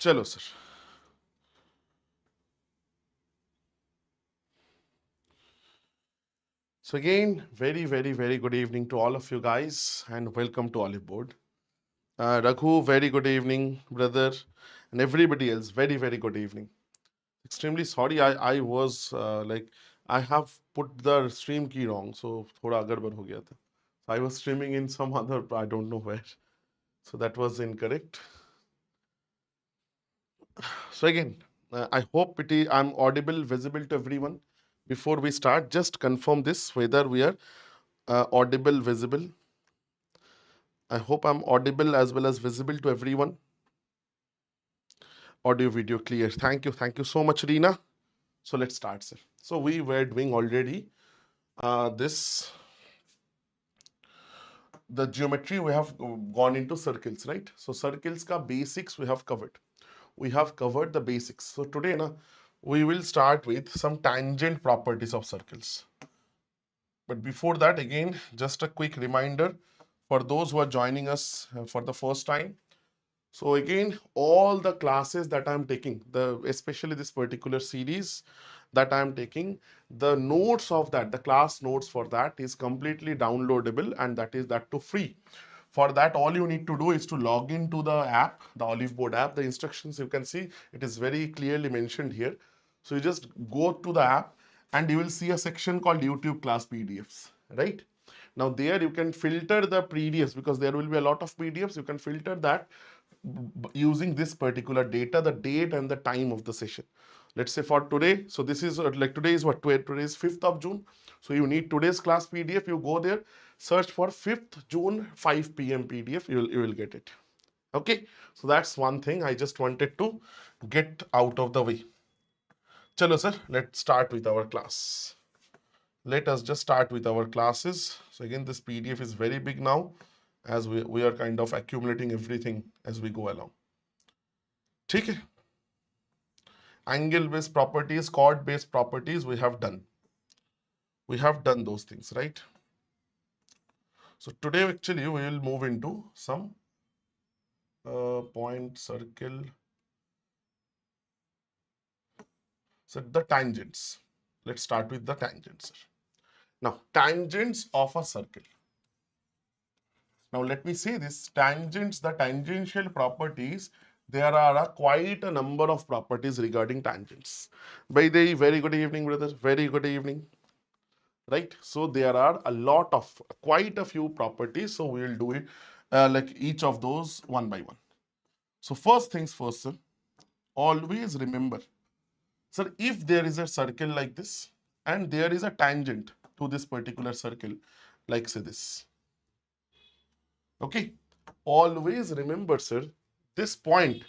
Chalo sir. So again, very good evening to all of you guys and welcome to Oliveboard. Raghu, very good evening, brother, and everybody else, very good evening. Extremely sorry, I was I have put the stream key wrong, so thoda gadbad ho gaya tha. So I was streaming in some other, I don't know where. So that was incorrect. So again, I hope I'm audible, visible to everyone. Before we start, just confirm this whether we are audible, visible. I hope I'm audible as well as visible to everyone. Audio, video clear. Thank you. Thank you so much, Reena. So let's start, sir. So we were doing already this, the geometry, we have gone into circles, right? So circles ka basics we have covered. We have covered the basics. So today na, we will start with some tangent properties of circles. But before that, again, just a quick reminder for those who are joining us for the first time. So again, all the classes that I'm taking, especially this particular series that I'm taking, the notes of that, the class notes for that is completely downloadable, and that too free. For that, all you need to do is to log into the app, the Oliveboard app. The instructions you can see, it is very clearly mentioned here. So you just go to the app and you will see a section called YouTube class PDFs, right? Now there you can filter the PDFs because there will be a lot of PDFs. You can filter that using this particular data, the date and the time of the session. Let's say for today, so this is like today is what? Today is 5th of June. So you need today's class PDF. You go there, search for 5th June 5 p.m. PDF. You will get it. Okay. So that's one thing I just wanted to get out of the way. Chalo sir, let's start with our class. Let us just start with our classes. So again, this PDF is very big now as we are kind of accumulating everything as we go along. ठीक है? Angle based properties, chord based properties, we have done. We have done those things, right? So today actually we will move into some point, circle. So the tangents. Let's start with the tangents. Now, tangents of a circle. Now let me say this, tangents, the tangential properties, there are quite a number of properties regarding tangents. By the way, very good evening, brother. Very good evening. Right? So there are a lot of, quite a few properties. So we will do it like each of those one by one. So first things first, sir, always remember, sir, if there is a circle like this and there is a tangent to this particular circle, like say this. Okay. Always remember, sir, this point,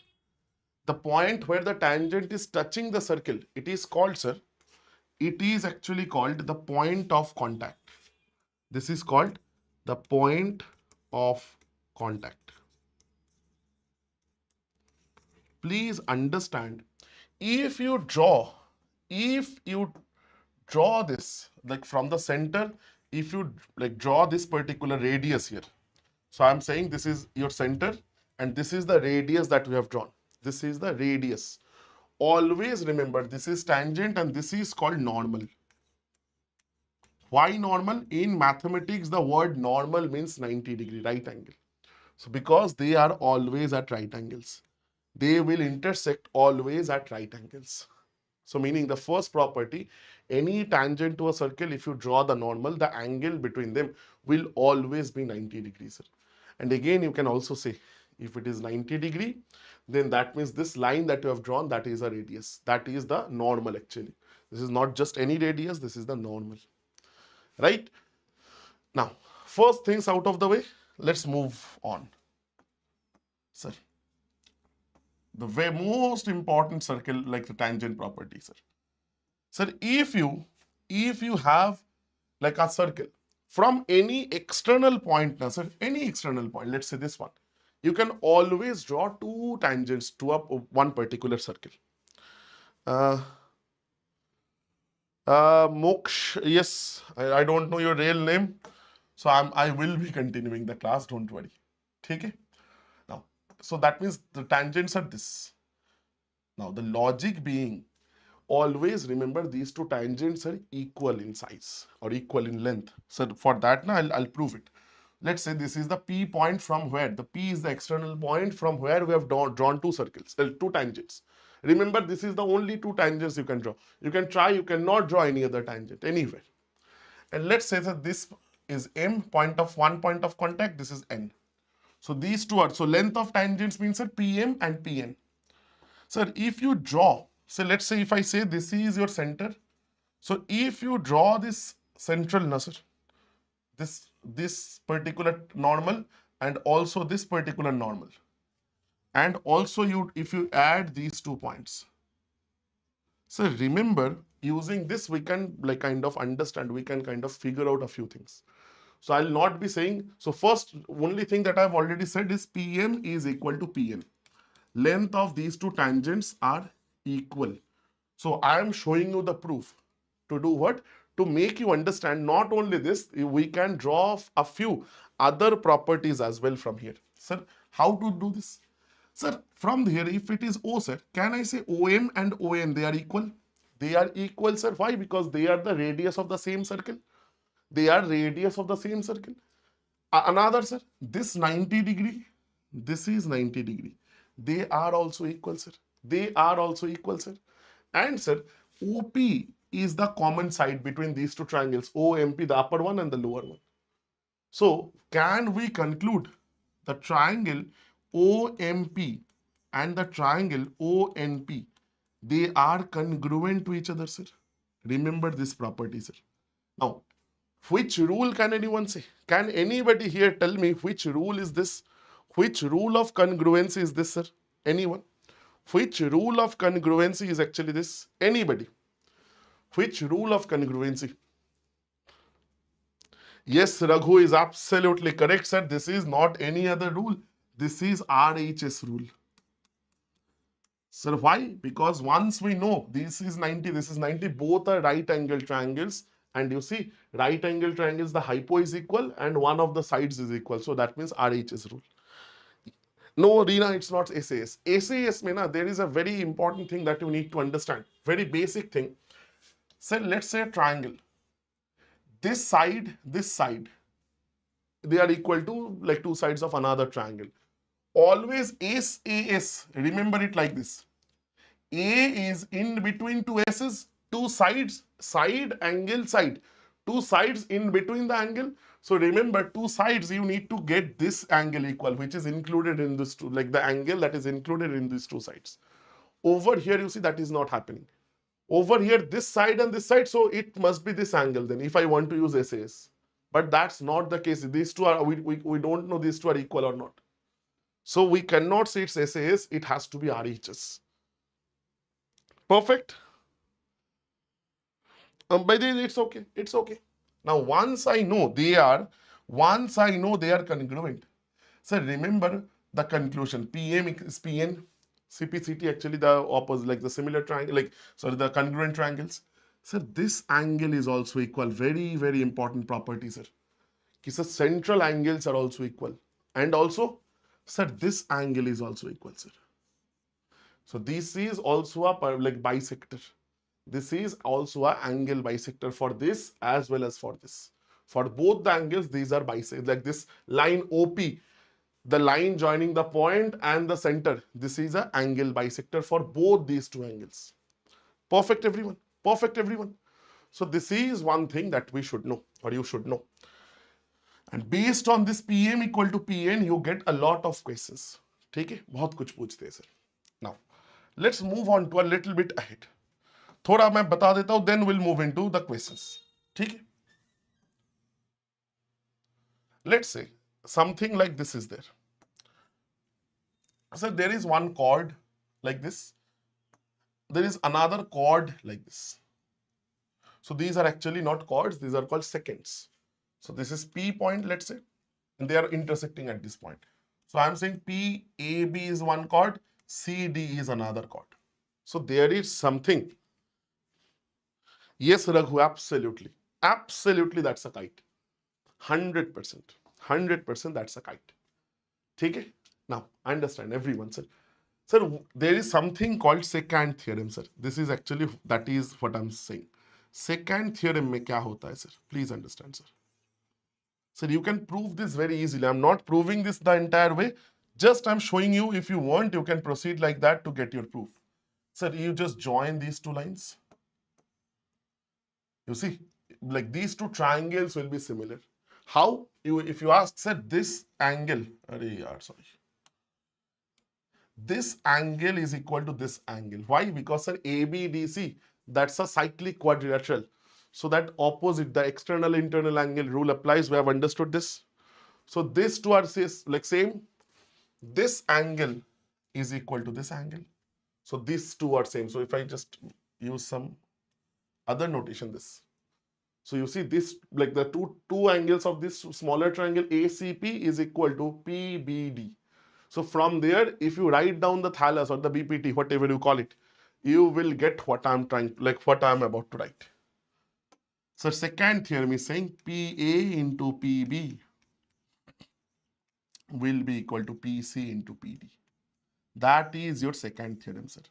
the point where the tangent is touching the circle, it is called, sir, it is actually called the point of contact. This is called the point of contact. Please understand, if you draw this like from the center, if you like draw this particular radius here. So I'm saying this is your center and this is the radius that we have drawn. This is the radius. Always remember, this is tangent and this is called normal. Why normal? In mathematics, the word normal means 90-degree, right angle. So because they are always at right angles, they will intersect always at right angles. So meaning the first property, any tangent to a circle, if you draw the normal, the angle between them will always be 90 degrees. And again, you can also say, if it is 90 degree, then that means this line that you have drawn, that is a radius. That is the normal actually. This is not just any radius, this is the normal. Right? Now, first things out of the way, let's move on. Sir, the most important circle, like the tangent property, sir. Sir, if you have like a circle from any external point, now, sir, any external point, let's say this one, you can always draw two tangents to one particular circle. Moksh, yes, I don't know your real name, so I will be continuing the class. Don't worry. Okay. Now, so that means the tangents are this. Now the logic being, always remember these two tangents are equal in size or equal in length. So for that now I'll prove it. Let's say this is the P point from where the P is the external point from where we have drawn two circles, two tangents. Remember, this is the only two tangents you can draw. You can try, you cannot draw any other tangent anywhere. And let's say that this is M, point of one point of contact, this is N. So these two are, so length of tangents means that PM and PN. Sir, if you draw, so let's say if I say this is your center, so if you draw this central, na sir, this particular normal and also this particular normal, and also you if you add these 2 points. So remember, using this we can like kind of understand, we can kind of figure out a few things. So I'll not be saying, so first only thing that I've already said is PM is equal to PN. Length of these two tangents are equal. So I am showing you the proof to do what? To make you understand not only this, we can draw a few other properties as well from here. Sir, how to do this? Sir, from here, if it is O, sir, can I say OM and ON, they are equal? They are equal, sir. Why? Because they are the radius of the same circle. They are radius of the same circle. Another, sir, this 90 degree, this is 90 degree. They are also equal, sir. They are also equal, sir. And, sir, OP is the common side between these two triangles, OMP, the upper one and the lower one. So, can we conclude the triangle OMP and the triangle ONP, they are congruent to each other, sir? Remember this property, sir. Now, which rule can anyone say? Can anybody here tell me which rule is this? Which rule of congruency is this, sir? Anyone? Which rule of congruency is actually this? Anybody? Which rule of congruency? Yes, Raghu is absolutely correct, sir. This is not any other rule. This is RHS rule. Sir, why? Because once we know this is 90, this is 90, both are right angle triangles. And you see, right angle triangles, the hypo is equal and one of the sides is equal. So that means RHS rule. No, Reena, it's not SAS. SAS, means there is a very important thing that you need to understand. Very basic thing. So let's say a triangle. This side, they are equal to like two sides of another triangle. Always SAS, remember it like this. A is in between two S's, two sides, side, angle, side. Two sides in between the angle. So remember, two sides, you need to get this angle equal, which is included in this two, like the angle that is included in these two sides. Over here, you see that is not happening. Over here, this side and this side, so it must be this angle then, if I want to use SAS. But that's not the case. These two are, we don't know these two are equal or not. So we cannot say it's SAS, it has to be RHS. Perfect. By the way, it's okay. It's okay. Now, once I know they are congruent. So remember the conclusion. PM is PN, CPCT actually the opposite, like the similar triangle, like sorry, the congruent triangles. So this angle is also equal. Very, very important property, sir. So central angles are also equal. And also, sir, this angle is also equal, sir. So this is also a like bisector. This is also an angle bisector for this as well as for this. For both the angles, these are bisectors. Like this line OP, the line joining the point and the center. This is an angle bisector for both these two angles. Perfect, everyone. Perfect, everyone. So this is one thing that we should know, or you should know. And based on this PM equal to PN, you get a lot of questions. ठीक है, बहुत कुछ पूछते हैं sir. Now, let's move on to a little bit ahead. थोड़ा मैं बता देता हूं, then we'll move into the questions. ठीक है? Let's say something like this is there. So there is one chord like this. There is another chord like this. So these are actually not chords, these are called seconds. So this is P point, let's say, and they are intersecting at this point. So I'm saying PAB is one chord, CD is another chord. So there is something. Yes, Raghu, absolutely. Absolutely, that's a kite. 100%. 100% that's a kite. Okay? Now, understand everyone, sir. Sir, there is something called secant theorem, sir. This is actually, that is what I'm saying. Secant theorem में क्या होता है, sir? Please understand, sir. Sir, you can prove this very easily. I'm not proving this the entire way. Just I'm showing you. If you want, you can proceed like that to get your proof. Sir, you just join these two lines. You see, like these two triangles will be similar. How? If you ask, sir, this angle, sorry, this angle is equal to this angle. Why? Because sir, ABDC, that's a cyclic quadrilateral. So that opposite, the external internal angle rule applies. We have understood this. So these two are like same. This angle is equal to this angle. So these two are same. So if I just use some other notation, this. So you see this, like the two angles of this smaller triangle ACP is equal to PBD. So from there, if you write down the thallus or the BPT, whatever you call it, you will get what I'm trying, like what I'm about to write. So second theorem is saying PA into PB will be equal to PC into PD. That is your second theorem, sir.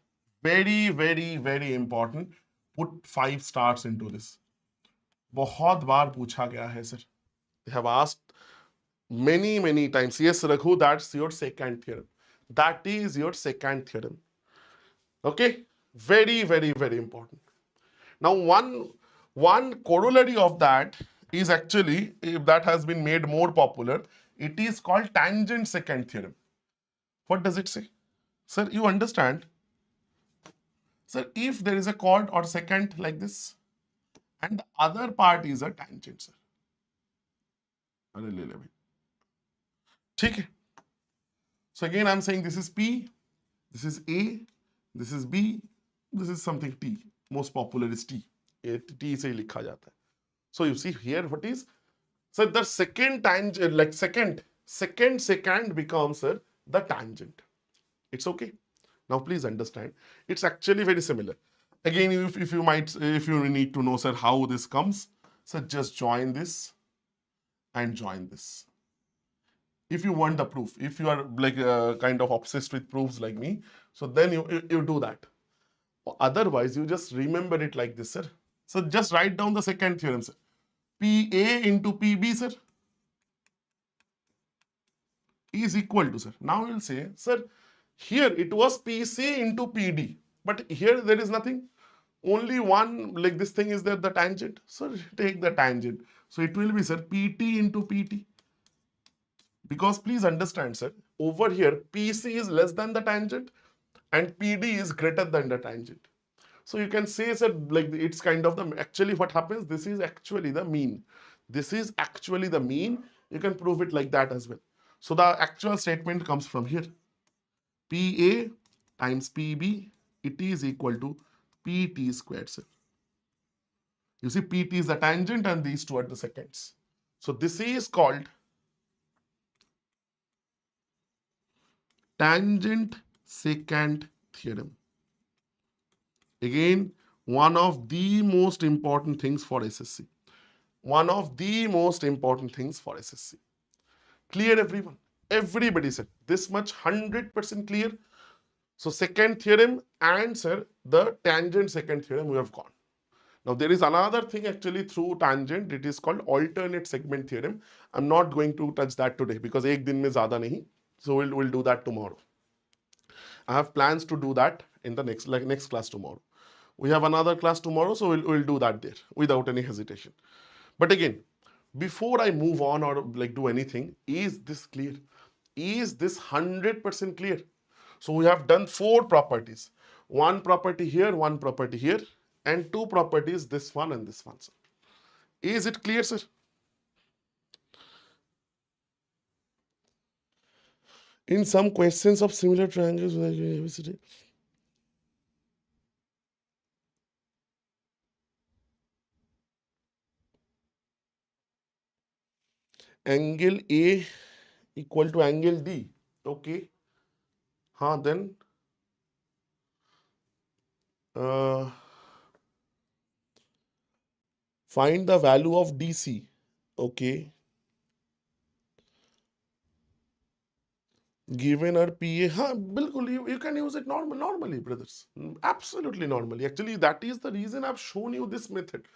Very, very, very important. Put 5 stars into this. बहुत बार पूछा गया है, sir. They have asked many times. Yes, Raghu, that's your second theorem. That is your second theorem. Okay? Very, very, very important. Now, one corollary of that is actually, if that has been made more popular, it is called tangent secant theorem. What does it say? Sir, you understand? Sir, if there is a chord or secant like this, and the other part is a tangent, sir. अरे ले ले भाई. ठीक है. So again, I'm saying this is P, this is A, this is B, this is something T. Most popular is T. T से ही लिखा जाता है. So you see here what is? So the second tangent, like secant becomes, sir, the tangent. It's okay. Now please understand, it's actually very similar. Again, if you need to know, sir, how this comes, so just join this and join this. If you want the proof, if you are like kind of obsessed with proofs like me, so then you do that. Otherwise, you just remember it like this, sir. So just write down the second theorem, sir. PA into PB, sir, is equal to, sir. Now you'll say, sir, here it was PC into PD, but here there is nothing. Only one, like this thing is there, the tangent. So take the tangent. So it will be, sir, PT into PT. Because please understand, sir, over here, PC is less than the tangent and PD is greater than the tangent. So you can say, sir, like it's kind of the, actually what happens, this is actually the mean. This is actually the mean. You can prove it like that as well. So the actual statement comes from here. PA times PB, it is equal to PT squared, sir. You see, PT is the tangent and these two are the seconds. So this is called tangent secant theorem. Again, one of the most important things for SSC. One of the most important things for SSC. Clear, everyone? Everybody said this much, 100% clear. So secant theorem and, sir, the tangent secant theorem we have gone. Now there is another thing actually through tangent. It is called alternate segment theorem. I'm not going to touch that today because एक दिन में ज़्यादा नहीं. So we'll do that tomorrow. I have plans to do that in the next class tomorrow. We have another class tomorrow, so we'll do that there without any hesitation. But again, before I move on or like do anything, is this clear? Is this 100% clear? So we have done 4 properties. One property here, one property here, and 2 properties, this one and this one, sir. Is it clear, sir? In some questions of similar triangles, angle A equal to angle D. Okay. Then uh, find the value of DC. Okay. given our PA, हाँ बिल्कुल, you can use it normally brothers, absolutely normally. Actually that is the reason I've shown you this method.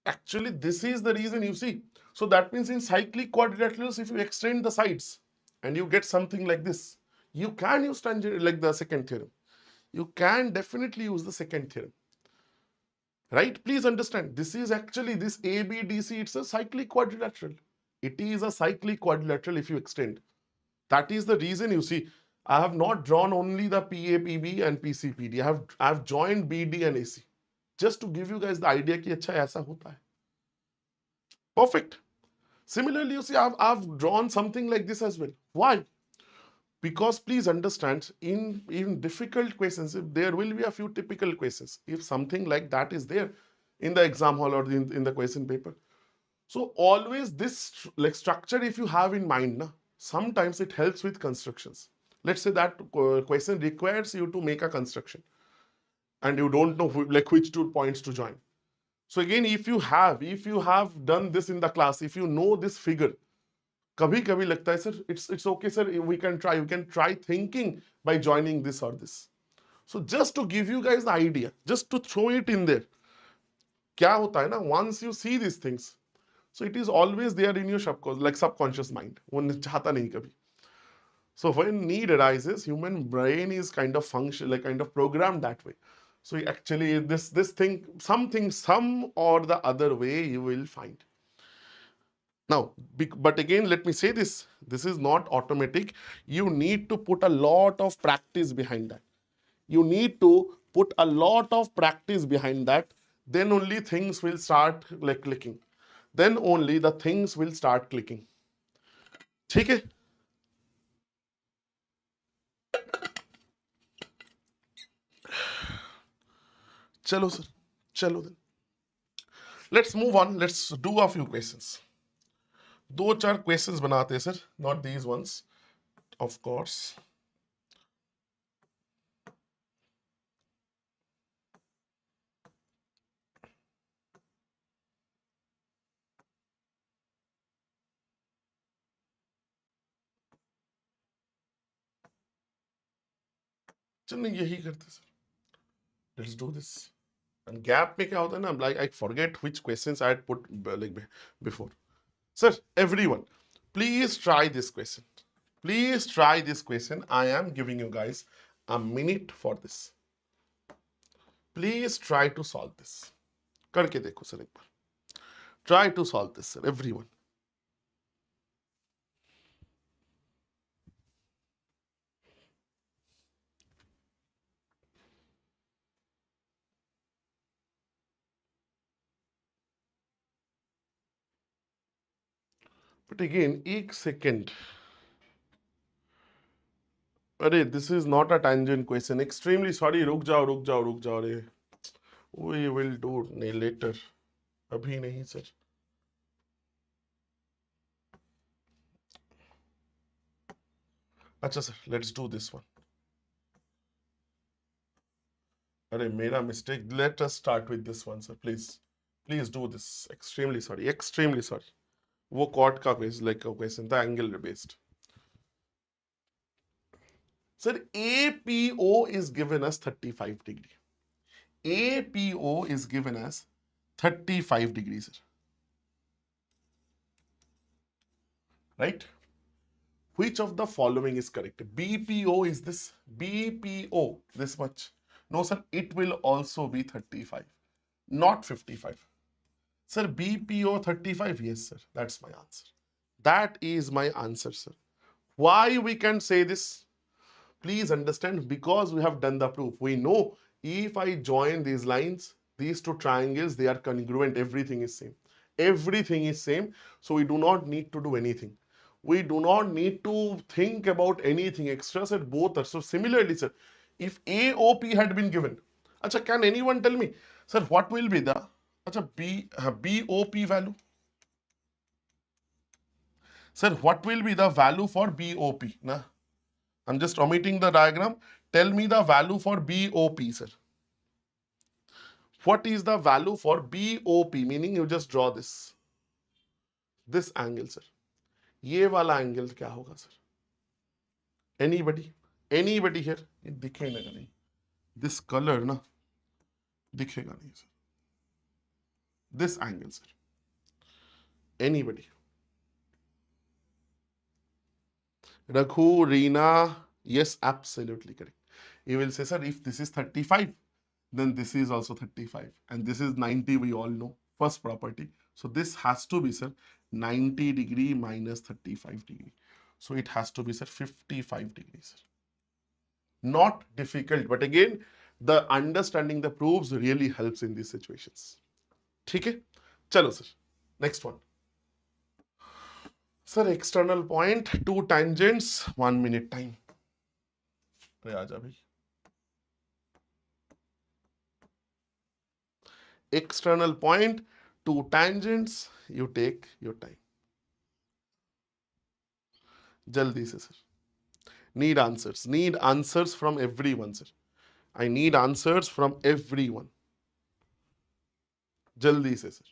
Actually this is the reason, you see. So that means in cyclic quadrilaterals, if you extend the sides and you get something like this, you can use tangent, like the second theorem. You can definitely use the second theorem, right? Please understand, this is actually this ABDC, it's a cyclic quadrilateral. It is a cyclic quadrilateral if you extend. That is the reason, you see, I have not drawn only the PAPB and PCPD. I have joined BD and AC just to give you guys the idea कि अच्छा ऐसा होता है. Perfect. Similarly, you see, I've drawn something like this as well. Why? Because please understand, in difficult questions, if there will be a few typical questions. If something like that is there in the exam hall or in the question paper, so always this like structure, if you have in mind, na, sometimes it helps with constructions. Let's say that question requires you to make a construction and you don't know like which two points to join. So again, if you have done this in the class, if you know this figure, कभी कभी लगता है sir it's okay sir, we can try thinking by joining this or this. So just to give you guys the idea, just to throw it in there, क्या होता है ना, once you see these things, so it is always there in your subconscious mind, वो चाहता नहीं कभी. So when need arises, human brain is kind of function, like kind of programmed that way. So actually this thing, something, some or the other way you will find. Now, but again, let me say this is not automatic. You need to put a lot of practice behind that. You need to put a lot of practice behind that. Then only things will start like clicking. Then only the things will start clicking. ठीक है? चलो sir, चलो then. Let's move on. Let's do a few questions. दो चार questions बनाते हैं sir, not these ones, of course. चलिए यही करते sir. Let's do this. And gap में क्या होता है ना, like I forget which questions I had put like before. Sir, everyone, please try this question. Please try this question. I am giving you guys a minute for this. Please try to solve this. करके देखो sir एक बार. Try to solve this, sir, everyone. But again, एक second. अरे this is not a tangent question. Extremely sorry. रुक जाओ रुक जाओ रुक जाओ रे. We will do later. अभी नहीं सर. अच्छा sir, let's do this one. अरे मेरा mistake. Let us start with this one, sir. Please do this. Extremely sorry. Extremely sorry. वो कॉट का क्वेश्चन था, angle based. Sir APO is given as 35 degree. APO is given as 35 degrees, sir. Right? Which of the following is correct? BPO is this. BPO this much. No sir, it will also be 35, not 55. Sir, BPO 35. Yes sir, that's my answer. That is my answer, sir. Why we can say this? Please understand, because we have done the proof. We know if I join these lines, these two triangles, they are congruent. Everything is same. Everything is same. So we do not need to do anything. We do not need to think about anything extra, sir. Both are. So similarly, sir, if AOP had been given, acha, can anyone tell me, sir, what will be the BOP value? Sir, what will be the value for BOP? Na? I'm just omitting the diagram. Tell me the value for BOP, sir. What is the value for BOP? Meaning you just draw this. This angle, sir. ये वाला angle क्या होगा, sir? Anybody? Anybody here? ये दिखेगा नहीं. This color ना दिखेगा नहीं sir. This angle sir. Anybody? Raghu, Reena, yes, absolutely correct. You will say, sir, if this is 35, then this is also 35. And this is 90, we all know. First property. So this has to be, sir, 90 degree minus 35 degree. So it has to be, sir, 55 degrees. Not difficult, but again, the understanding the proofs really helps in these situations. ठीक है? चलो sir. Next one. Sir, external point, two tangents, 1 minute time. अरे आजा भाई. External point, two tangents, you take your time. Jaldi se sir. Need answers from everyone sir. I need answers from everyone. Jaldi se sir.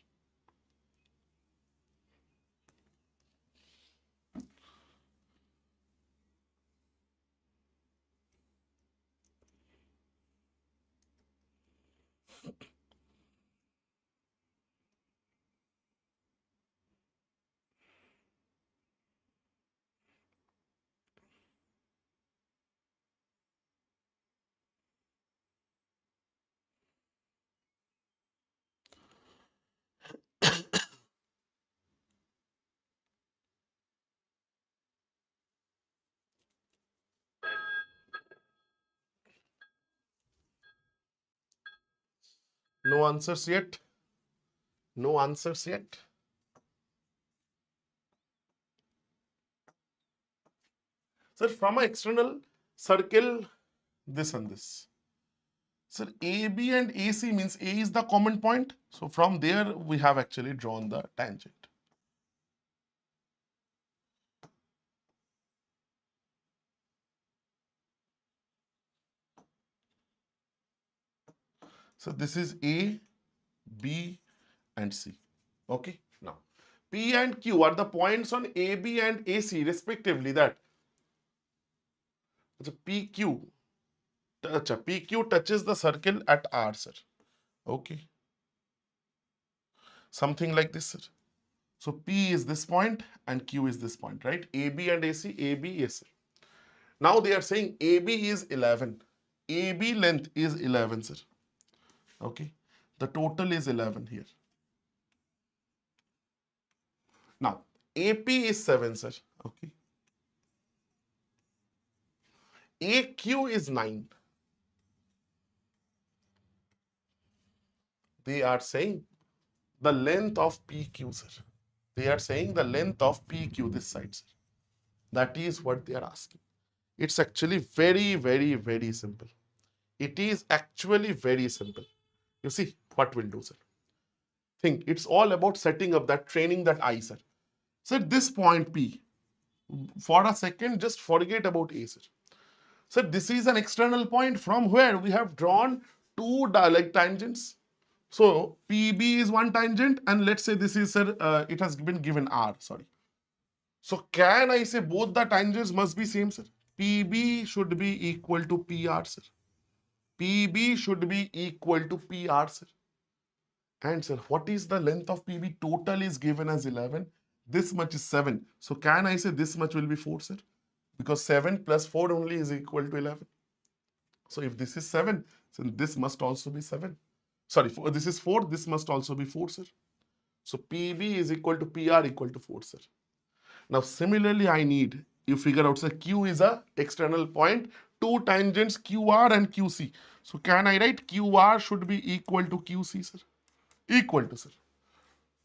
No answers yet. No answers yet. Sir, from an external circle, this and this. Sir, AB and AC means A is the common point. So from there, we have actually drawn the tangent. So this is A, B, and C. Okay. Now, P and Q are the points on AB and AC respectively. That PQ. PQ touches the circle at R, sir. Okay. Something like this, sir. So P is this point and Q is this point, right? AB and AC, AB, yes, sir. Now they are saying AB is 11. AB length is 11, sir. Okay. The total is 11 here. Now, AP is 7, sir. Okay. AQ is 9. They are saying the length of PQ, sir. They are saying the length of PQ this side, sir. That is what they are asking. It's actually very, very, very simple. It is actually very simple. You see what we'll do, sir. Think it's all about setting up that training that eye, sir. So at this point P, for a second, just forget about A, sir. So this is an external point from where we have drawn two like tangents. So PB is one tangent, and let's say this is, sir, it has been given R, sorry. So can I say both the tangents must be same, sir? PB should be equal to PR, sir. PB should be equal to PR, sir. And sir, what is the length of PB? Total is given as 11. This much is 7. So can I say this much will be 4, sir? Because 7 plus 4 only is equal to 11. So if this is 7, then this must also be 7. Sorry, this is 4. This must also be 4, sir. So PB is equal to PR equal to 4, sir. Now similarly, I need, you figure out, sir, Q is a external point, two tangents QR and QC. So can I write QR should be equal to QC, sir? Equal to, sir.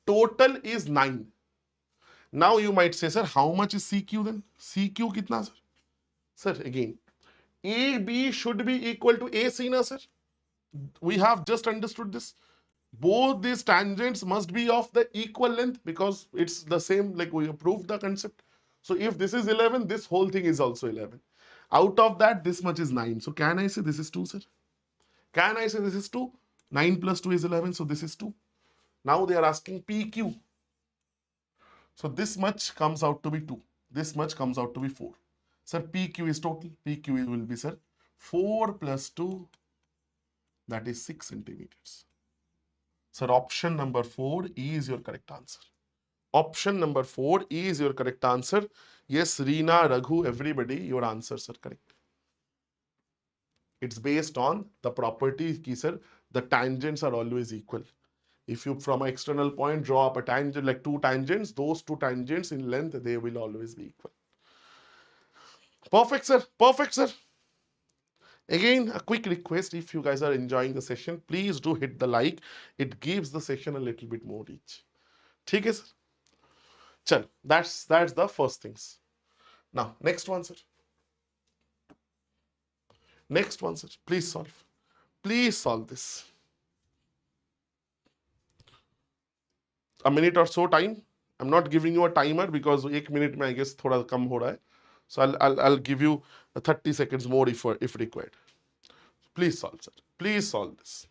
Total is 9. Now you might say, sir, how much is CQ then? CQ kitna, sir? Sir, again, AB should be equal to AC, na, sir? We have just understood this. Both these tangents must be of the equal length because it's the same, like we proved the concept. So if this is 11, this whole thing is also 11. Out of that, this much is 9. So can I say this is 2, sir? Can I say this is 2? 9 plus 2 is 11, so this is 2. Now they are asking PQ. So this much comes out to be 2. This much comes out to be 4. Sir, PQ is total. PQ will be, sir, 4 plus 2, that is 6 centimeters. Sir, option number 4 is your correct answer. Option number 4 is your correct answer. Yes, Reena, Raghu, everybody, your answers are correct. It's based on the property, ki sir, the tangents are always equal. If you from an external point draw up a tangent like two tangents, those two tangents in length, they will always be equal. Perfect, sir. Perfect, sir. Again, a quick request, if you guys are enjoying the session, please do hit the like. It gives the session a little bit more reach. ठीक है, sir? Chal, that's the first things. Now, next one, sir. Next one, sir. Please solve. Please solve this. A minute or so time. I'm not giving you a timer because 1 minute में I guess थोड़ा कम हो रहा है. So I'll give you 30 seconds more if required. Please solve, sir. Please solve this.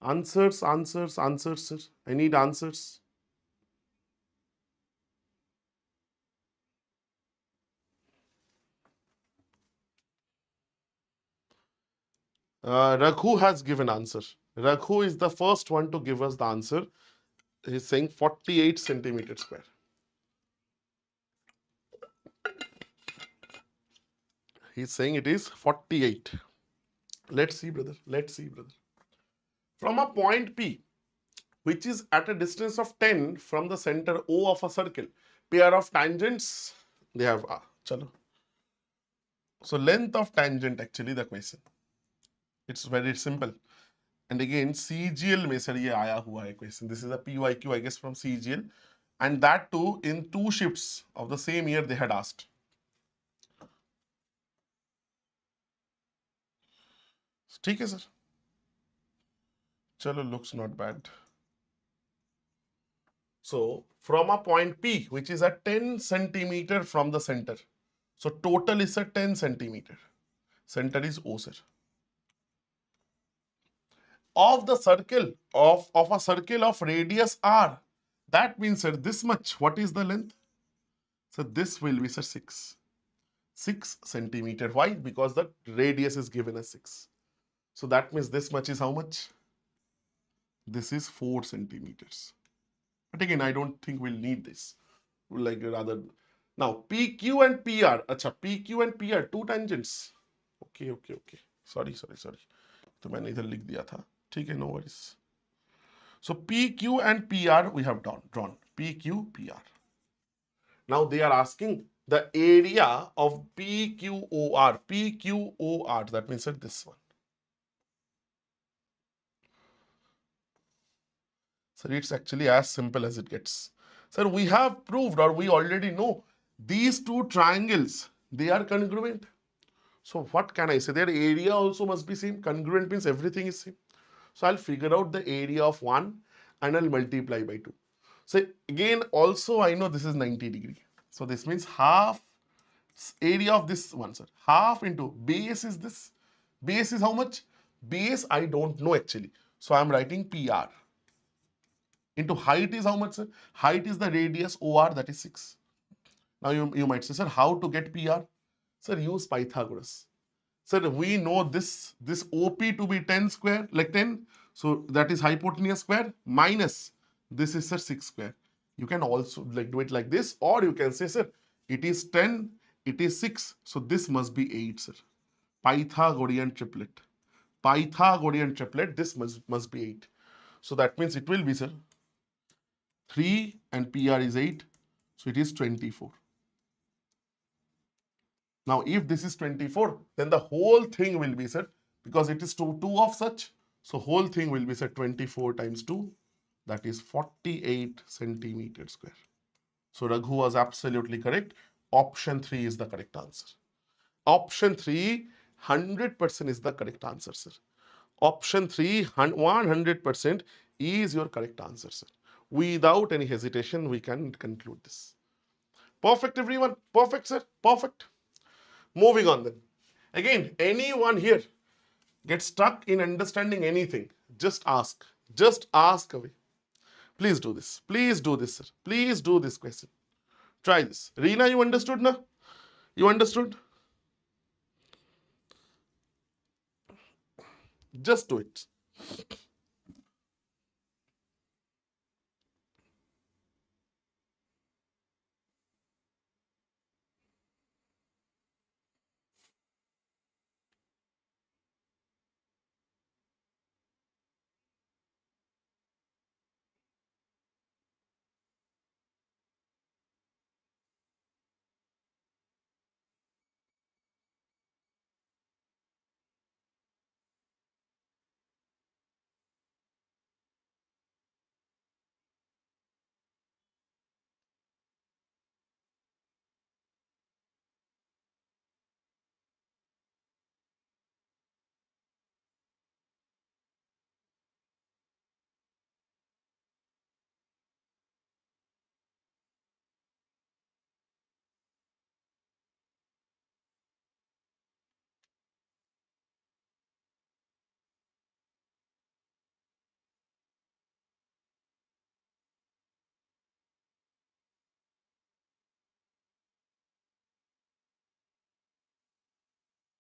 Answers, answers, answers, sir. I need answers. Raghu has given answer. Raghu is the first one to give us the answer. He's saying 48 centimeters square. He's saying it is 48. Let's see, brother. Let's see, brother. From a point P, which is at a distance of 10 from the center O of a circle, pair of tangents, they have, chalo. So length of tangent, actually the question. It's very simple. And again, CGL में sir ये आया हुआ है question. This is a PYQ, I guess, from CGL. And that too in 2 shifts of the same year they had asked. ठीक है sir. चलो, looks not bad. So from a point P, which is at 10 centimeter from the center. So total is a 10 centimeter. Center is O, sir. Of the circle of a circle of radius R. That means, sir, this much. What is the length? So this will be, sir, 6 centimeter. Why? Because the radius is given as 6. So that means this much is how much? This is 4 centimeters. But again, I don't think we'll need this. Like rather, now PQ and PR. Acha, PQ and PR, 2 tangents. Okay. Sorry. तो मैंने इधर लिख दिया था. ठीक है, no worries. So PQ and PR we have drawn. PQ, PR. Now they are asking the area of PQOR. PQOR, that means this one. So it's actually as simple as it gets. Sir, we have proved, or we already know, these 2 triangles, they are congruent. So what can I say? Their area also must be same. Congruent means everything is same. So I'll figure out the area of one and I'll multiply by 2. So again, also I know this is 90 degree. So this means half area of this one, sir. Half into base is this. Base is how much? Base I don't know actually. So I'm writing PR. Into height is how much, sir? Height is the radius OR, that is 6. Now you might say, sir, how to get PR? Sir, use Pythagoras. Sir, we know this OP to be 10 square, like 10. So that is hypotenuse square minus this is, sir, 6 square. You can also like do it like this, or you can say, sir, it is 10 It is 6. So this must be 8, sir. Pythagorean triplet. Pythagorean triplet, this must be 8. So that means it will be, sir, 3 and PR is 8. So it is 24. Now, if this is 24, then the whole thing will be, sir, because it is two of such. So whole thing will be, sir, 24 times 2. That is 48 centimeter square. So Raghu was absolutely correct. Option 3 is the correct answer. Option 3, 100% is the correct answer, sir. Option 3, 100% is your correct answer, sir. Without any hesitation, we can conclude this. Perfect, everyone. Perfect, sir. Perfect. Moving on then. Again, anyone here gets stuck in understanding anything, just ask. Just ask away. Please do this. Please do this, sir. Please do this question. Try this. Reena, you understood now? You understood? Just do it.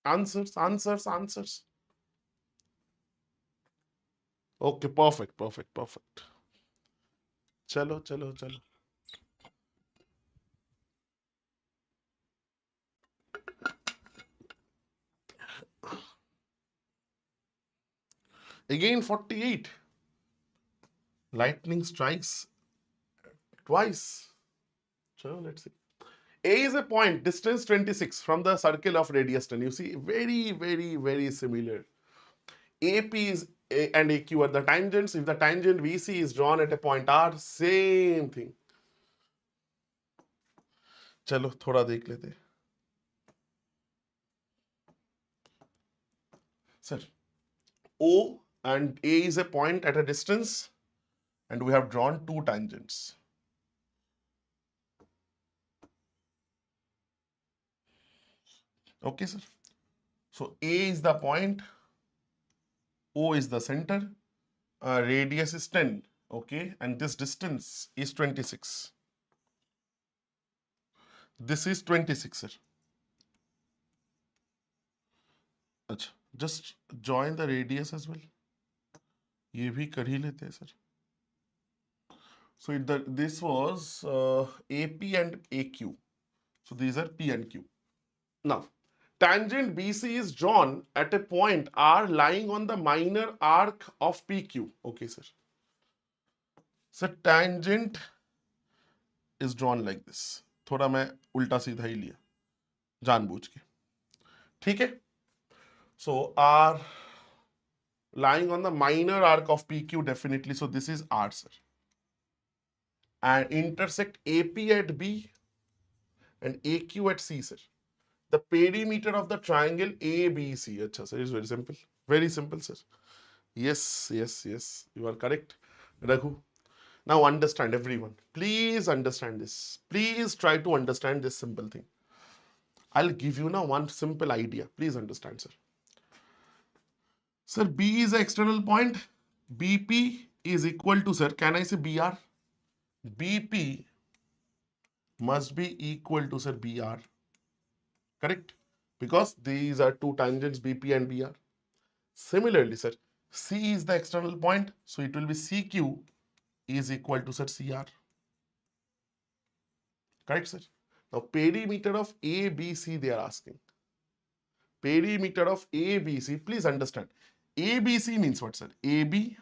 Answers, answers, answers. Okay, perfect, perfect, perfect. Chalo, chalo, chalo. Again, 48. Lightning strikes twice. Chalo, let's see. A is a point, distance 26 from the circle of radius 10. You see, very, very, very similar. AP is and AQ are the tangents. If the tangent VC is drawn at a point R, same thing. चलो थोड़ा देख लेते. Sir, O and A is a point at a distance, and we have drawn two tangents. Okay, sir. So A is the point, O is the center, radius is 10. Okay, and this distance is 26. This is 26, sir. अच्छा, just join the radius as well. ये भी कर ही लेते हैं, sir. So this was AP and AQ. So these are P and Q. Now, tangent BC is drawn at a point R lying on the minor arc of PQ. Okay, sir. So tangent is drawn like this. थोड़ा मैं उल्टा सीधा ही लिया जानबूझ के. ठीक है? So R lying on the minor arc of PQ definitely. So this is R, sir. And intersect AP at B and AQ at C, sir. The perimeter of the triangle ABC. Achha, sir, it's very simple. Very simple, sir. Yes, yes, yes. You are correct, Raghu. Now understand, everyone. Please understand this. Please try to understand this simple thing. I'll give you now one simple idea. Please understand, sir. Sir, B is the external point. BP is equal to, sir, can I say BR? BP must be equal to, sir, BR. Correct? Because these are two tangents, BP and BR. Similarly, sir, C is the external point. So it will be CQ is equal to, sir, CR. Correct, sir? Now perimeter of ABC they are asking. Perimeter of ABC, please understand. ABC means what, sir? AB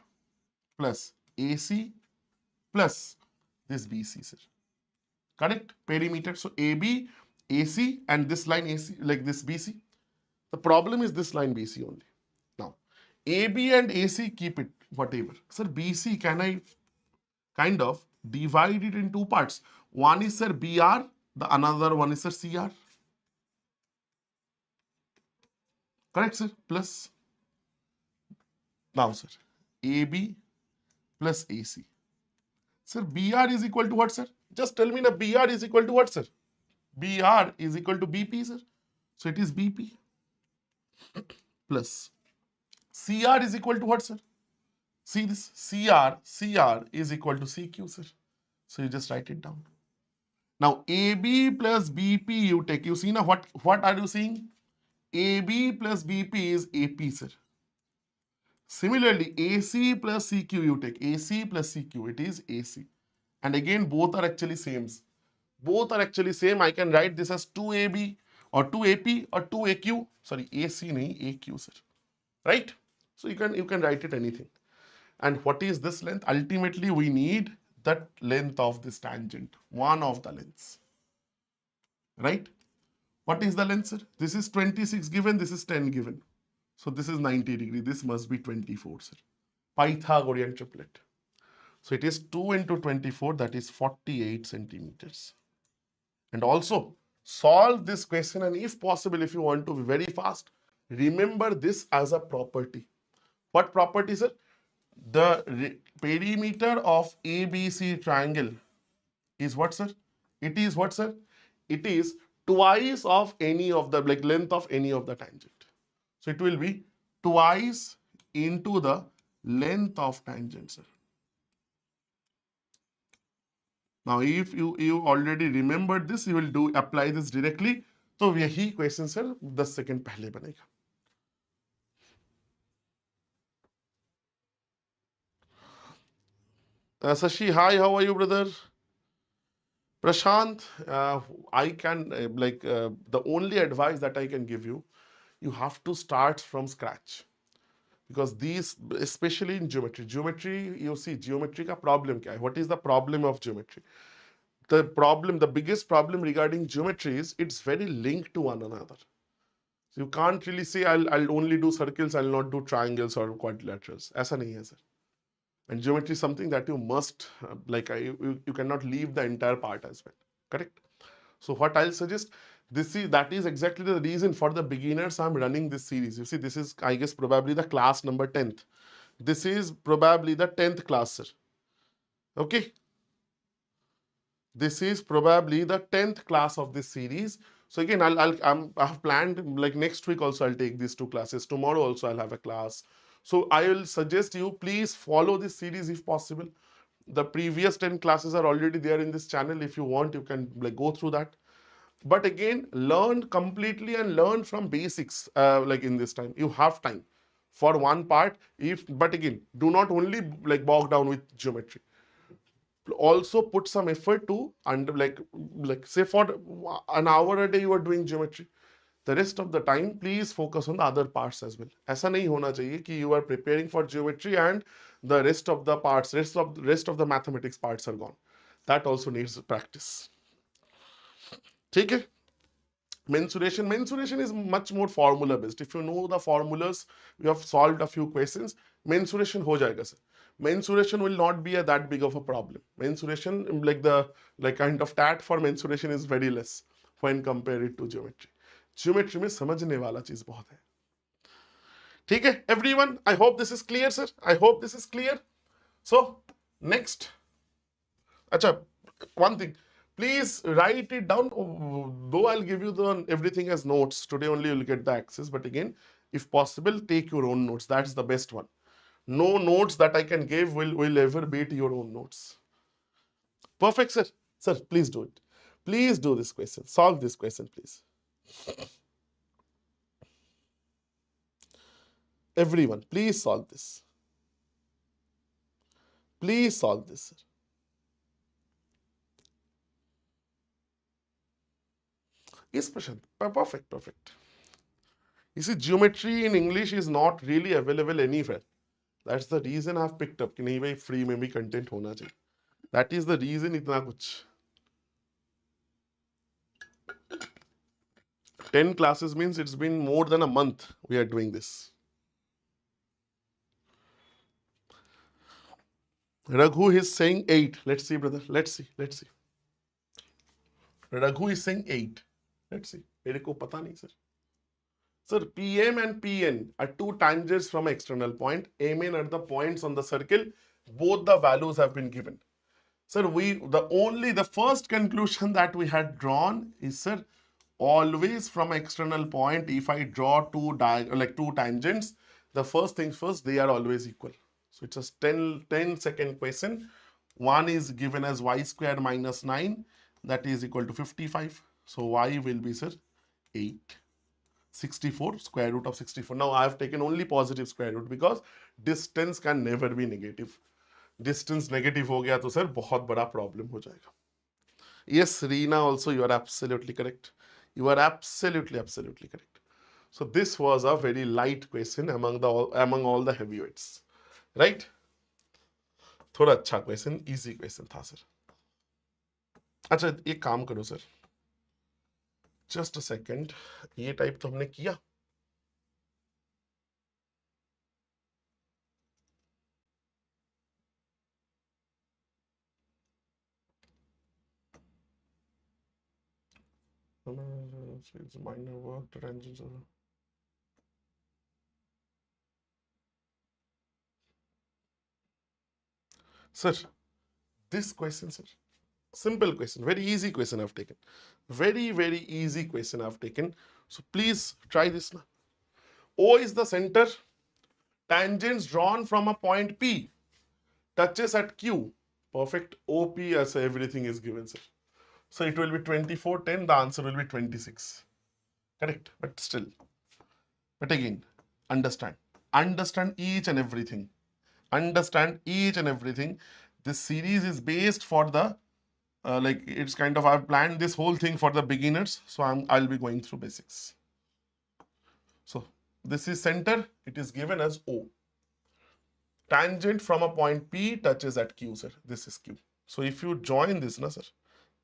plus AC plus this BC, sir. Correct? Perimeter. So AB, AC and this line AC, like this BC. The problem is this line BC only. Now, AB and AC, keep it whatever. Sir, BC, can I kind of divide it in two parts? One is, sir, BR, the another one is, sir, CR. Correct, sir? Plus, now, sir, AB plus AC. Sir, BR is equal to what, sir? Just tell me the BR is equal to what, sir? BR is equal to BP, sir. So it is BP plus CR is equal to what, sir? See this, CR is equal to CQ, sir. So you just write it down. Now AB plus BP you take. You see now what are you seeing? AB plus BP is AP, sir. Similarly, AC plus CQ you take. AC plus CQ, it is AC. And again, both are actually same. Both are actually same. I can write this as 2AB or 2AP or 2AQ. Sorry, AC nahi, AQ, sir. Right? So you can write it anything. And what is this length? Ultimately, we need that length of this tangent, one of the lengths. Right? What is the length, sir? This is 26 given, this is 10 given. So this is 90 degree. This must be 24, sir. Pythagorean triplet. So it is 2 into 24, that is 48 centimeters. And also solve this question, and if possible, if you want to be very fast, remember this as a property. What property, sir? The perimeter of ABC triangle is what, sir? It is what, sir? It is twice of any of the, like, length of any of the tangent. So it will be twice into the length of tangent, sir. Now, if you already remembered this, you will apply this directly. तो यही question, sir, 10 second पहले बनेगा. Sashi, hi, how are you, brother? Prashant, I can the only advice that I can give you, you have to start from scratch, because these, especially in geometry, you see geometry का problem क्या है? What is the problem of geometry? The biggest problem regarding geometry is it's very linked to one another. So you can't really say I'll only do circles, I'll not do triangles or quadrilaterals. ऐसा नहीं है, sir. And geometry is something that you must, you cannot leave the entire part as well. Correct? So what I'll suggest, that is exactly the reason for the beginners I'm running this series. You see, this is, I guess, probably the class number 10th. This is probably the 10th class, sir. Okay? This is probably the 10th class of this series. So again, I have planned, like, next week also I'll take these two classes. Tomorrow also I'll have a class. So I will suggest you, please follow this series if possible. The previous 10 classes are already there in this channel. If you want, you can, like, go through that. But again, learn completely and learn from basics, like, in this time. You have time for one part. But again, do not only, like, bog down with geometry. Also put some effort to, and like say for an hour a day you are doing geometry. The rest of the time, please focus on the other parts as well. ऐसा नहीं होना चाहिए कि you are preparing for geometry and the rest of the parts, rest of the mathematics parts are gone. That also needs practice. ठीक है? Mensuration is much more formula based. If you know the formulas, you have solved a few questions, mensuration हो जाएगा, sir. Mensuration will not be that big of a problem. Mensuration, like kind of tat for mensuration is very less when compared to geometry. Geometry में समझने वाला चीज बहुत है. ठीक है, everyone? I hope this is clear, sir. I hope this is clear. So next, अच्छा, one thing. Please write it down. Though I'll give you everything as notes. Today only you'll get the access. But again, if possible, take your own notes. That's the best one. No notes that I can give will ever beat your own notes. Perfect, sir. Sir, please do it. Please do this question. Solve this question, please. Everyone, please solve this. Please solve this, sir. Yes, Prashant. Perfect, perfect. You see, geometry in English is not really available anywhere. That's the reason I've picked up कि नहीं भाई free में भी content होना चाहिए. That is the reason इतना कुछ. 10 classes means it's been more than a month we are doing this. Raghu is saying 8. Let's see, brother. Let's see. Let's see. Raghu is saying 8. Let's see. मेरे को पता नहीं sir. Sir, PM and PN are two tangents from an external point. MN are the points on the circle. Both the values have been given. Sir, the first conclusion that we had drawn is, sir, always from external point, if I draw two tangents, the first things first, they are always equal. So it's a 10-second question. One is given as y squared minus 9, that is equal to 55. So y will be, sir, 8. 64, square root of 64. Now I have taken only positive square root because distance can never be negative. Distance negative हो गया तो sir बहुत बड़ा problem हो जाएगा. Yes, Reena, also you are absolutely correct. You are absolutely correct. So this was a very light question among all the heavyweights, right? थोड़ा अच्छा question, easy question था सर. अच्छा एक काम करो सर. Just a second. ये type तो हमने किया. It's minor work, tangents. Sir, this question, sir, simple question, very easy question I've taken. Very easy question I've taken. So please try this now. O is the center. Tangents drawn from a point P touches at Q. Perfect. OP as everything is given, sir. So it will be 24, 10. The answer will be 26. Correct. But still. But again, understand. Understand each and everything. Understand each and everything. This series is based for the like it's kind of I've planned this whole thing for the beginners, so I'll be going through basics. So this is center, it is given as O. Tangent from a point P touches at Q, sir. This is Q. So if you join this, na sir,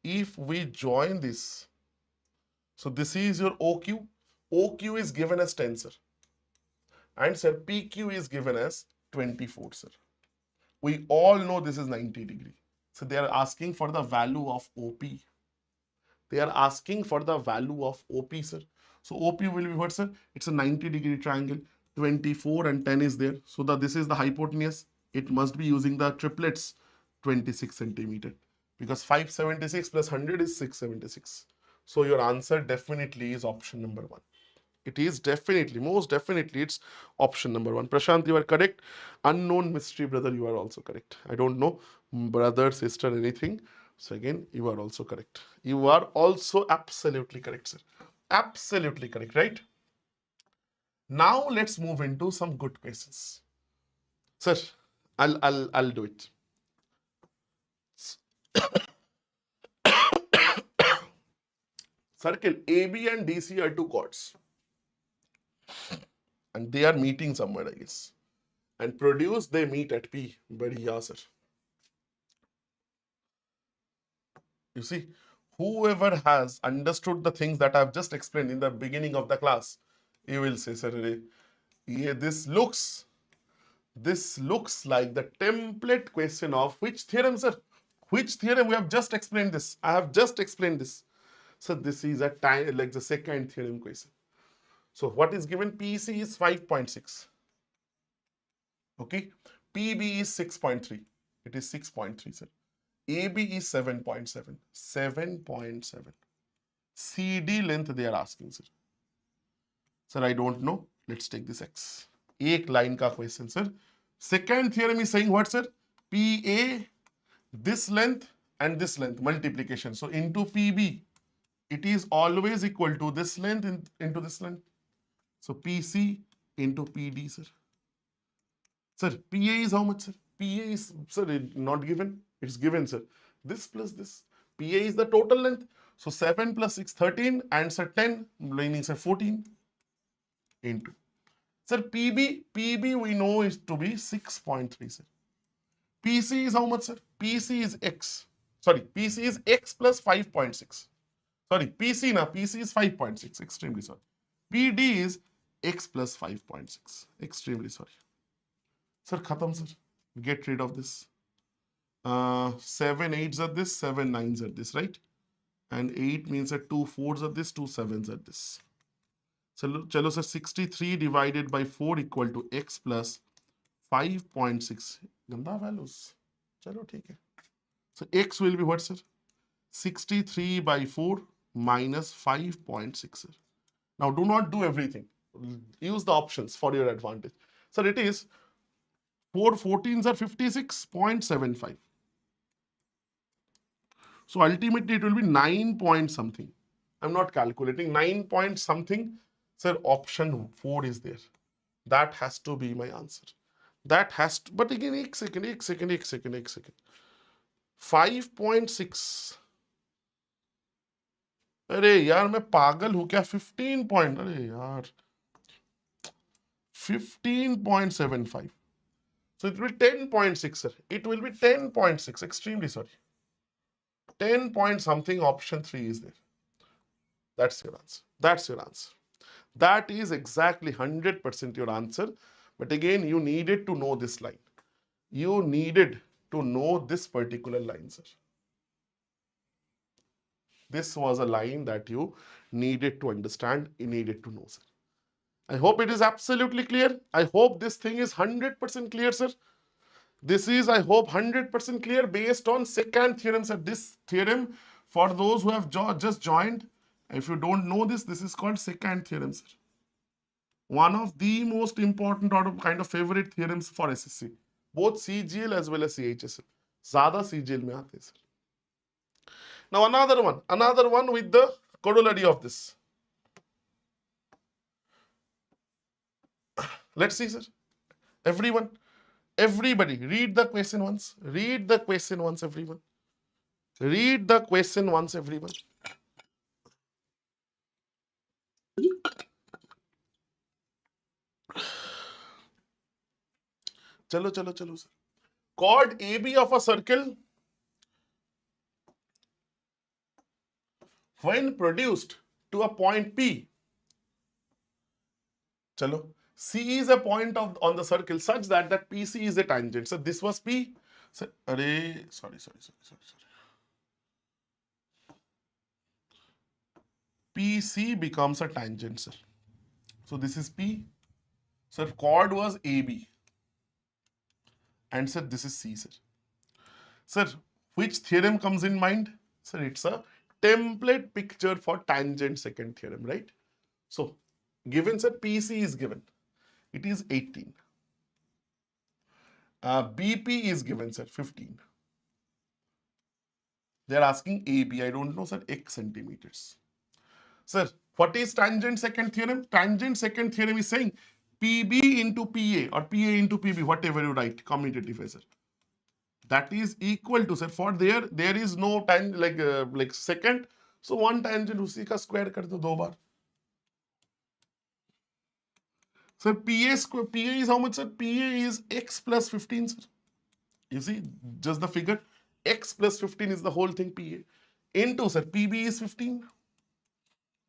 if we join this, so this is your OQ. OQ is given as 10, sir. And sir, PQ is given as 24, sir. We all know this is 90 degree. So they are asking for the value of OP. They are asking for the value of OP, sir. So OP will be what, sir? It's a 90-degree triangle. 24 and 10 is there. So this is the hypotenuse. It must be using the triplets, 26 centimeter. Because 576 plus 100 is 676. So your answer definitely is option number 1. It is definitely, most definitely, it's option number 1. Prashant, you are correct. Unknown mystery brother, you are also correct. I don't know brother, sister, anything. So again, you are also correct. You are also absolutely correct, sir. Absolutely correct, right? Now let's move into some good questions. Sir, I'll do it. Circle AB and DC are two chords. And they are meeting somewhere, I guess. And produce, they meet at P. Badhiya, sir. You see, whoever has understood the things that I've just explained in the beginning of the class, you will say, sir, yeah, this looks like the template question of which theorem, sir? Which theorem? We have just explained this. I have just explained this. So this is a time like the second theorem question. So what is given? PC is 5.6. Okay. PB is 6.3. It is 6.3, sir. AB is 7.7. 7.7. CD length they are asking, sir. Sir, I don't know. Let's take this X. एक line का question, sir. Second theorem is saying what, sir? PA, this length and this length, multiplication. So into PB, it is always equal to this length into this length. So PC into PD, sir. Sir, PA is how much, sir? PA is, sir, not given. It's given, sir. This plus this. PA is the total length. So 7 plus 6, 13. Answer 10, meaning sir 14 into. Sir, PB we know is to be 6.3, sir. PC is how much, sir? PC is X. Sorry, PC is X plus 5.6. Sorry, PC is 5.6. Extremely sorry. PD is X plus 5.6. Extremely sorry. Sir, khatam, sir. Get rid of this. 7 8s are this, 7 9s are this, right? And 8 means that 2 4s are this, 2 7s are this. So, chalo sir, 63 divided by 4 equal to X plus 5.6. Ganda values. Chalo, theek hai. So, X will be what, sir? 63 by 4 minus 5.6, sir. Now, do not do everything. Use the options for your advantage. Sir, it is 4 14s are 56.75. So ultimately it will be 9 point something. I'm not calculating 9 point something. Sir, option 4 is there. That has to be my answer. That has to, but again, एक second. 5.6. अरे यार मैं पागल हूं क्या? 15 point. अरे यार 15.75. So it will be 10.6, sir. It will be 10.6. Extremely sorry. 10 point something. Option 3 is there. That's your answer. That's your answer. That is exactly 100% your answer. But again, you needed to know this line. You needed to know this particular line, sir. This was a line that you needed to understand, you needed to know, sir. I hope it is absolutely clear. I hope this thing is 100% clear, sir. This is, I hope, 100% clear based on secant theorem, sir. This theorem, for those who have just joined, if you don't know this, this is called secant theorem, sir. One of the most important or kind of favorite theorems for SSC, both CGL as well as CHSL. Zyada CGL mein aate, sir. Now another one with the corollary of this. Let's see, sir. Everybody, read the question once. Read the question once, everyone. Read the question once, everyone. Chalo, sir. Chord AB of a circle, when produced to a point P, chalo, C is a point on the circle such that PC is a tangent. So this was P. So, sorry. PC becomes a tangent, sir. So this is P. Sir, chord was AB. And sir, this is C, sir. Sir, which theorem comes in mind? Sir, it's a template picture for tangent secant theorem, right? So, given, sir, PC is given. It is 18. BP is given, sir, 15. They're asking AB. I don't know, sir, X centimeters. Sir, what is tangent secant theorem? Tangent secant theorem is saying PB into PA or PA into PB, whatever you write, commutative, sir. That is equal to, sir, for there is no tangent like secant. So one tangent उसी का square कर दो 2 बार. Sir, PA is how much, sir? PA is X plus 15, sir. You see, just the figure. X plus 15 is the whole thing, PA. Into, sir, PB is 15.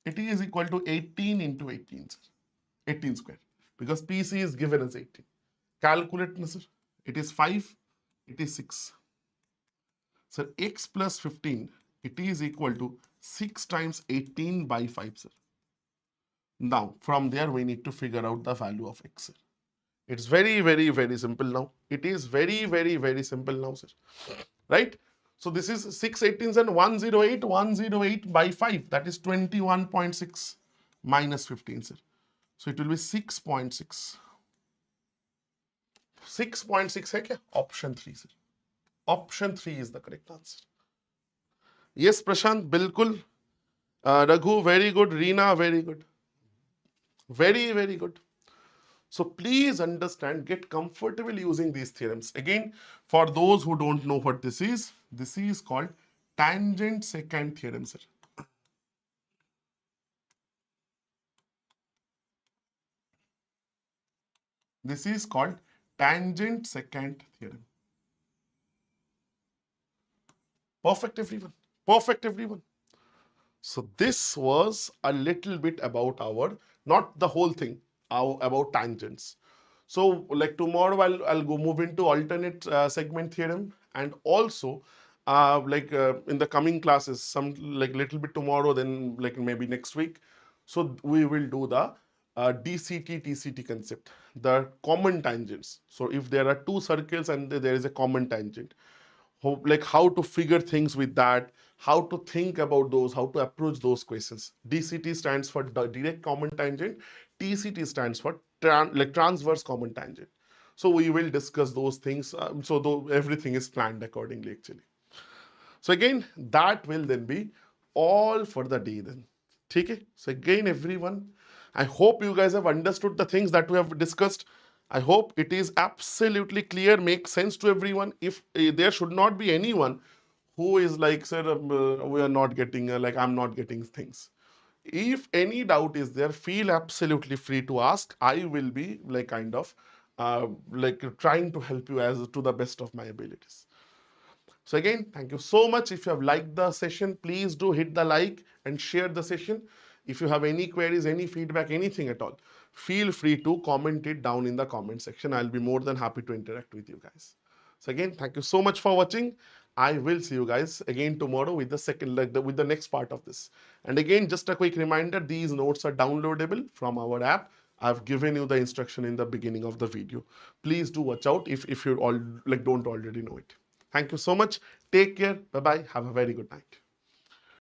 It is equal to 18 into 18, sir. 18 square. Because PC is given as 18. Calculate, sir. It is 5. It is 6. Sir, X plus 15, it is equal to 6 times 18 by 5, sir. Now, from there, we need to figure out the value of X, sir. It's very simple now. It is very simple now, sir. Right? So this is 6 18s and 108 by 5. That is 21.6 minus 15, sir. So it will be 6.6. 6.6 hai kya? Option 3, sir. Option 3 is the correct answer. Yes, Prashant, bilkul. Raghu, very good. Reena, very good. Very good. So please understand, get comfortable using these theorems. Again, for those who don't know what this is called tangent secant theorem, sir. This is called tangent secant theorem. Perfect, everyone. Perfect, everyone. So this was a little bit about our, not the whole thing, about tangents. So like tomorrow I'll go move into alternate segment theorem, and also in the coming classes, some like little bit tomorrow, then like maybe next week. So we will do the DCT TCT concept, the common tangents. So if there are two circles and there is a common tangent, how to figure things with that, how to think about those, how to approach those questions. DCT stands for direct common tangent, TCT stands for transverse common tangent. So we will discuss those things, so though everything is planned accordingly actually. So again, that will then be all for the day then. Okay? So again, everyone, I hope you guys have understood the things that we have discussed. I hope it is absolutely clear, makes sense to everyone. If there should not be anyone who is like, sir, we are not getting, like I'm not getting things. If any doubt is there, feel absolutely free to ask. I will be like kind of like trying to help you as to the best of my abilities. So again, thank you so much. If you have liked the session, please do hit the like and share the session. If you have any queries, any feedback, anything at all, feel free to comment it down in the comment section. I'll be more than happy to interact with you guys. So again, thank you so much for watching. I will see you guys again tomorrow with the second, with the next part of this. And again, just a quick reminder, these notes are downloadable from our app. I've given you the instruction in the beginning of the video. Please do watch out if you all don't already know it. Thank you so much. Take care. Bye bye. Have a very good night.